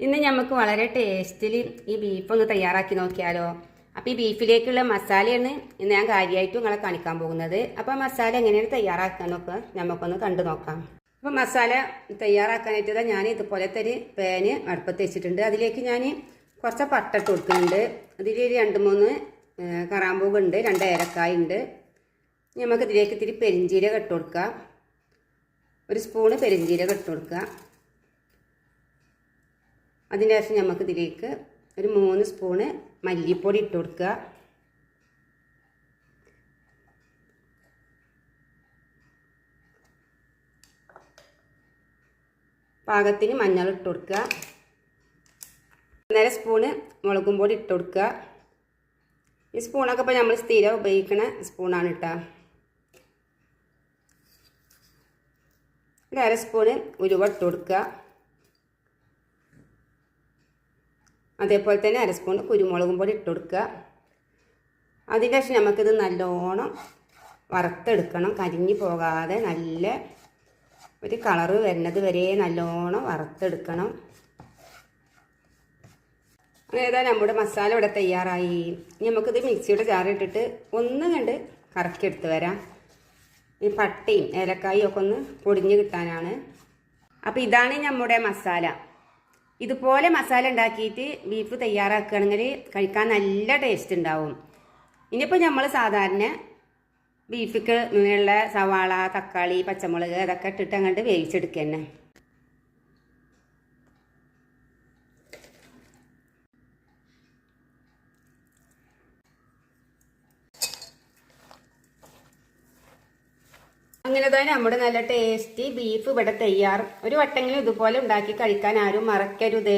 ഇന്ന് നമുക്ക് വളരെ ടേസ്റ്റിൽ ഈ ബീഫ് ഒന്ന് തയ്യാറാക്കി നോക്കിയാലോ. അപ്പോൾ ഈ ബീഫിലേക്കുള്ള മസാലയാണ് ഇന്ന് ഞാൻ കാര്യമായിട്ടും നിങ്ങളെ കാണിക്കാൻ പോകുന്നത്. അപ്പോൾ മസാല എങ്ങനെയാണ് തയ്യാറാക്കാനൊക്കെ നമുക്കൊന്ന് കണ്ടു നോക്കാം. അപ്പോൾ മസാല തയ്യാറാക്കാനായിട്ട് ഞാൻ ഇതുപോലത്തെ ഒരു പാന് അടുപ്പത്ത് വെച്ചിട്ടുണ്ട്. അതിലേക്ക് ഞാൻ കുറച്ച് പട്ട ഇട്ട് കൊടുക്കുന്നുണ്ട്. അതിൽ 2-3 കറാമ്പൂവുണ്ട്, 2 ഏലക്കായ ഉണ്ട്. നമുക്ക് ഇതിലേക്ക് ഇത്തിരി പെരിഞ്ചീരകം ഇട്ട് കൊടുക്കാം. 1 സ്പൂണ് പെരിഞ്ചീരകം ഇട്ട് കൊടുക്കുക. അതിന് ശേഷം നമുക്ക് ഇതിലേക്ക് ഒരു 3 സ്പൂണ് മല്ലിപ്പൊടി ഇട്ട് കൊടുക്കുക. പാകത്തിന് മഞ്ഞൾ ഇട്ട് കൊടുക്കുക. 1.5 സ്പൂണ് മുളകും പൊടി ഇട്ട് കൊടുക്കുക. ഈ സ്പൂണൊക്കെ ഇപ്പോൾ നമ്മൾ സ്ഥിരം ഉപയോഗിക്കുന്ന സ്പൂണാണ് കേട്ടോ. 1/2 സ്പൂണ് ഉലുവ ഇട്ട് കൊടുക്കുക. അതേപോലെ തന്നെ 1/2 സ്പൂൺ കുരുമുളകും പൊടി ഇട്ട് കൊടുക്കുക. അതിന് ശേഷം നമുക്കിത് നല്ലോണം വറുത്തെടുക്കണം. കരിഞ്ഞു പോകാതെ നല്ല ഒരു കളറ് വരുന്നത് വരെ നല്ലോണം വറുത്തെടുക്കണം. ഏതാ നമ്മുടെ മസാല ഇവിടെ തയ്യാറായി. ഇനി നമുക്കിത് മിക്സിയുടെ ജാറിട്ടിട്ട് ഒന്ന് കണ്ട് കറക്കിയെടുത്ത് വരാം. ഈ പട്ടയും ഏലക്കായും ഒക്കെ ഒന്ന് പൊടിഞ്ഞ് കിട്ടാനാണ്. അപ്പോൾ ഇതാണ് നമ്മുടെ മസാല. ഇതുപോലെ മസാല ഉണ്ടാക്കിയിട്ട് ബീഫ് തയ്യാറാക്കുകയാണെങ്കിൽ കഴിക്കാൻ നല്ല ടേസ്റ്റ് ഉണ്ടാവും. ഇനിയിപ്പോൾ നമ്മൾ സാധാരണ ബീഫിക്ക് ഉള്ള സവാള, തക്കാളി, പച്ചമുളക് അതൊക്കെ ഇട്ടിട്ട് അങ്ങോട്ട് വേവിച്ചെടുക്കുക തന്നെ. അങ്ങനെ തന്നെ നമ്മുടെ നല്ല ടേസ്റ്റി ബീഫ് ഇവിടെ തയ്യാർ. ഒരു വട്ടെങ്കിലും ഇതുപോലെ ഉണ്ടാക്കി കഴിക്കാൻ ആരും മറക്കരുത്.